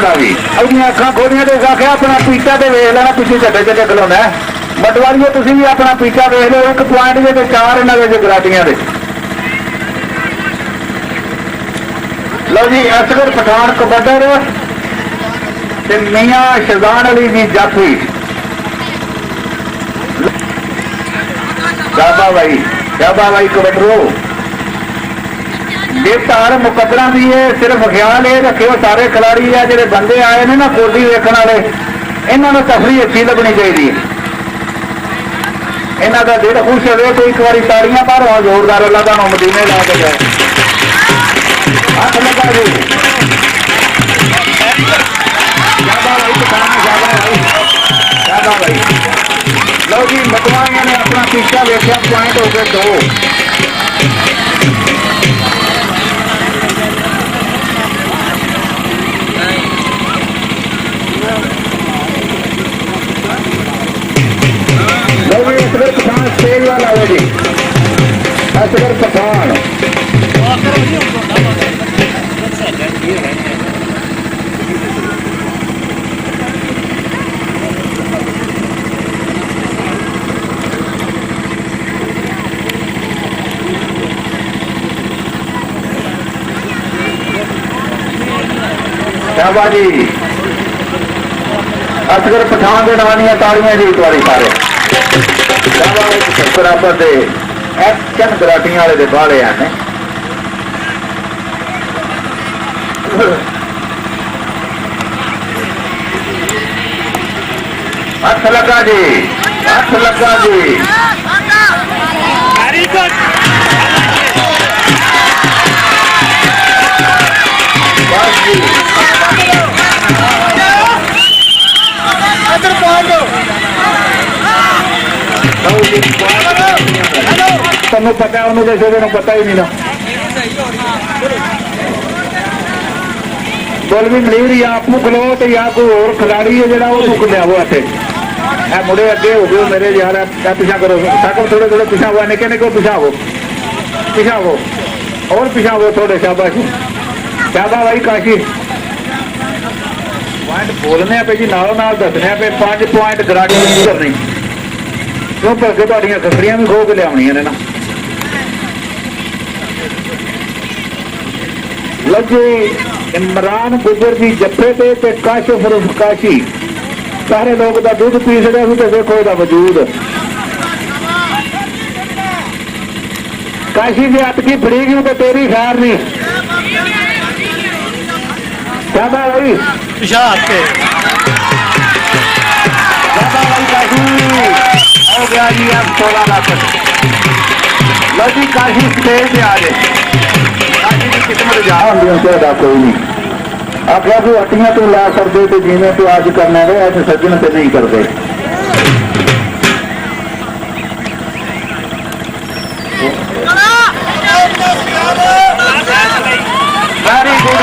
का भी अपनी अखा खोलिया तो आख्या अपना पीटा तो वेख लेना पिछले झटे झटे खिलाना बटवारीओ तुसीं भी अपना पीटा वेख लो 1 पॉइंट जे 4 इन्हां दे गराटियां दे। लो जी असगर पठान कबड्डर ते मियां शहजान अली जी जाफी शाबा भाई कबड्डरो ये तार मुकदरा भी है सिर्फ ख्याल ये रखियो सारे खिलाड़ी है जो बंदे आए ने ना कोडी वेखण वाले इन्होंने तफरी अच्छी लगनी चाहिए इन्हों का दिल खुश हो तो एक बार ताड़ियां मारो जोरदार अल्लाह का मदीने ला के जाए हाथ लगा जी शाबा भाई लो जी मटवाइया ने अपना पीछा वेख्या पॉइंट हो गए 2 असगर पठान स्टेज वाला है जी असगर पठान शाबा जी असगर पठान के नाम दियां ताड़ियां जी एक बारी सारे बराबर दे एक्शन गराटियां वाले बाले हैं हथ लगा जी हथ लगा जी तेन पता उन्होंने किसी को पता ही नहीं ना बोलवी मलीर या आप खलो तो या कोई और खिलाड़ी है जो मुक लियावो इतने है मुड़े अगे हो गए मेरे यार पिछा करो साकब थोड़े थोड़े पिछा हुआ निके निके पिछा हो और पिछा हो थोड़े शाबाश शाबा भाई काशी पॉइंट बोलने पे जी नालों नाल दसने पे 5 पॉइंट गराटी नहीं करनी क्योंकि अगे तुहाडियां खसरियां भी खो के लियावणियां ने ना लगे इमरान गुजर की जफे ते काशिफ रुफ काशी सारे लोग का दूध पी छड़िया तो देखो इसका वजूद काशी जी अटकी फड़ी गई तो तेरी खैर नहीं शाबा भाई हो गया जी अब 16 लाख लो जी काशी स्टेज पे आ जाए काशी की किस्मत जा होंगे कोई नहीं आख्या तू अटियां तू ला सकते तो जिमें तू अज करना है ऐसे सज्जन से नहीं करते वेरी गुड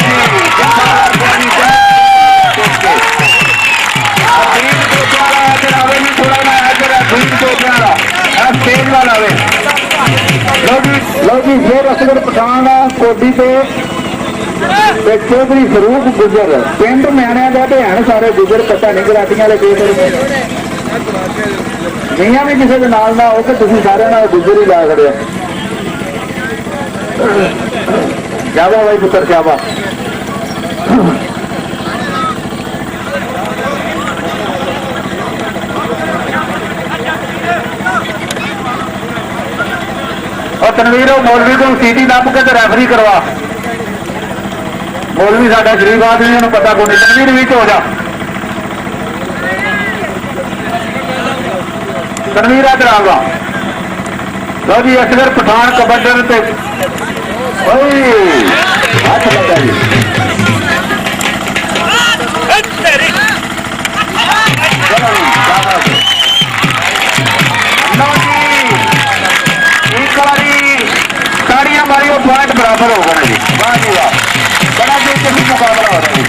स्टेज वाला लो जी फिर असगर पठान कोडी पे चौधरी फरूक गुजर पिंड म्याणिया का भैन सारे गुजर पता नहीं गराटियां वाले मियाँ भी किसी के नाल ना हो कि तुम सारे ना गुजर ही ला खड़े शाबा भाई पुत्र शाबा और तनवीर मौलवी को सीटी नप के रैफरी करवा मौलवी साडा शरीफ आदमी उन्होंने पता को नहीं तनवीर भी हो जा तनवीर इधर आगा लो जी असगर पठान कबड्डर ते हाथ लगा जी ताड़ियां मारी वो पॉइंट बराबर हो गए जी वाह जी वाह बड़ा दिलचस्प मुकाबला हो रहा है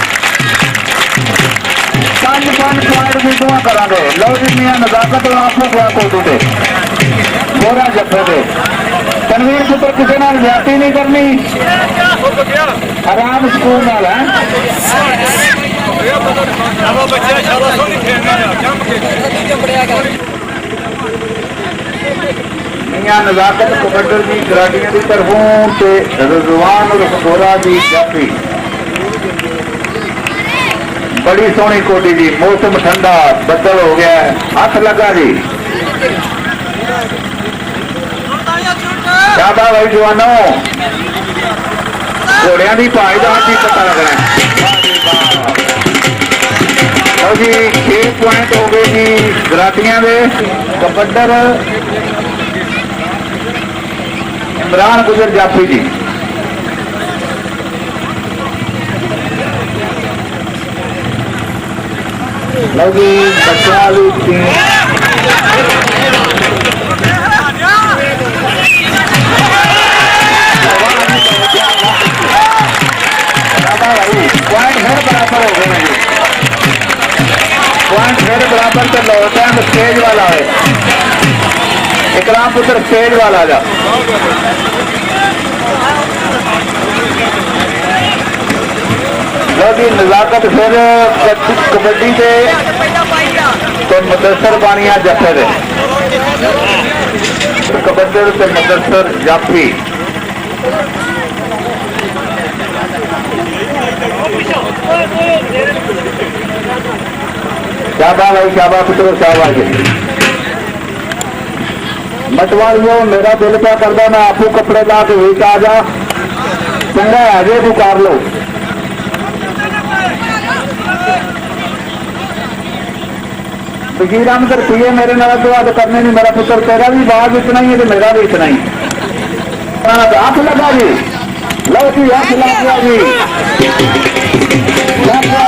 5 पॉइंट भी दुआ करा लो जी मियां नजाकत आपको गया कोटू से मोरा जफे से तनवीर पुत्र किसी नाल ज्यादती नहीं करनी आराम सुकून नाल है मियां नजाकत कबड्डर की गराटियां की तरफों से रिजवान रफगोरा की जाफी बड़ी सोहनी कोटी जी। मौसम ठंडा बदल हो गया है, हथ लगा जी। शाबाश भाई जवानों, घोड़िया की भाई का की पता लगना है। लो जी 6 पॉइंट हो गए जी गराटियां दे। कबड्डर इमरान गुजर जाफी जी। लो जी बच्चा टीम पॉइंट फिर बराबर हो गए जी। पॉइंट फिर बराबर तो लौटता है स्टेज वाला है। इकराम पुत्र स्टेज वाला जा। लो जी नजाकत फिर कबड्डी से तो मुदस्सर बानिया जफे दे। कबड्डी से मुदस्सर जाफी। शाबाश भाई शाबाश पुत्र शाबाश। मतवालियों मेरा दिल क्या करता मैं आपको कपड़े ला के वेच आ जा चंगा है जे पुकार लो। वजीर अहमद रखिए मेरे नाल दुआ करने नहीं। मेरा पुत्र तेरा भी बाज इतना ही है तो मेरा भी इतना ही। हाथ लगा जी। लो जी हाथ लग गया जी। लग गया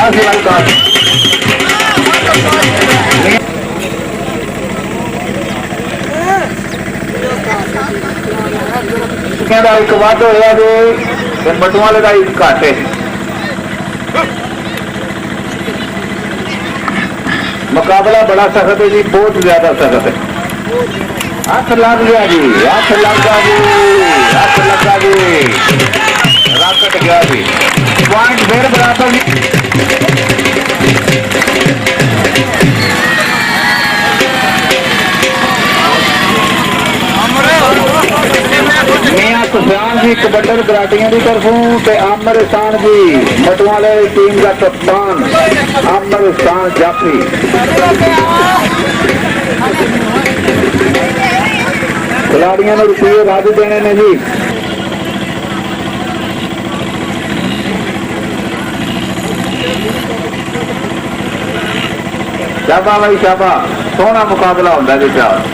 जी हाथ। एक वाद होया जी बटू वाले का एक घट है। मुकाबला बड़ा सख्त है जी, बहुत ज्यादा सख्त है। हाथ लग गया जी, हाथ लगा जी, हाथ लगा जी, राकट गया जी। पॉइंट फिर बराबर जी। मियां सुफियान जी कबड्डर गराटियां की तरफों ते आमर इहसान जी मटुआ वाले टीम का कप्तान आमर इहसान जाफी। खिलाड़ियों ने रुपये राजू देने ने जी। शाबा भाई शाबा, सोहना मुकाबला होता जी।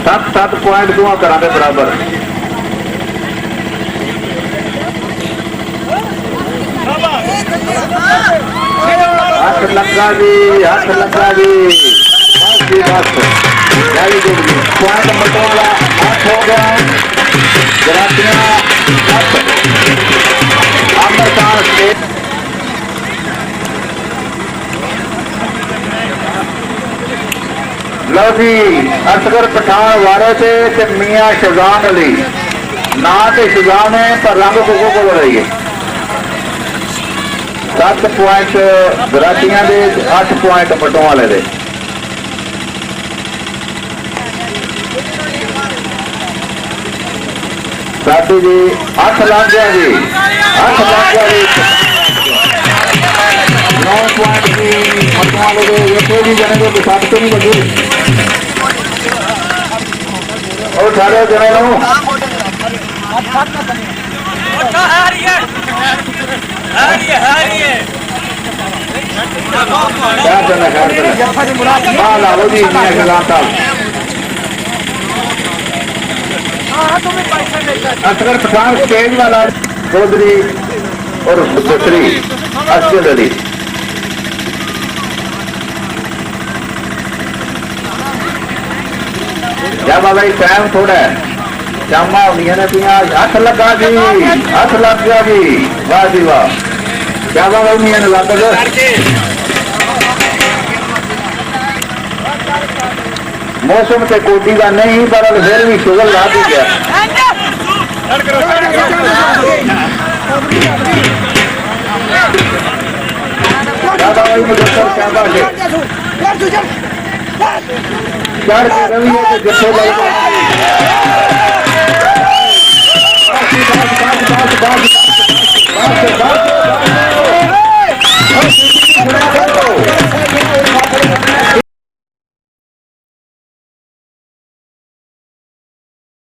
7-7 पॉइंट दोवां घरां दे बराबर। हाथ लगा जी, हाथ लगा जी, बस जी बस। वेरी गुड जी। पॉइंट मटों वाला 8 हो गया। गराटियां 7 अमृतसर स्टेट। लो जी असगर पठान वारे थे मियां शहजान अली ना तो शहजान है पर रंग कोको को रही है। 7 पॉइंट गराटियां दे 8 पॉइंट मटों वाले दे। साथी जी 8 लग गया जी, 8 लग गया जी। 9 पॉइंट की मटों वाले दे। ये कोई भी जाने को 7 तो नहीं बची और सारे जने लो असगर पठान स्टेज वाला चौधरी और दूसरी असगर अली। क्या बाबा टाइम थोड़ा है, शामा होनिया ने पिया। हाथ लगा जी, हाथ लग गया जी, वाह जी वाह। क्या बाबा मियां ने लग गया। मौसम से कोटी का नहीं पर फिर भी शुगर ला दी गया। भाई मुजफ्फर शाबाश है चढ़ के रवि है तो जत्थे लग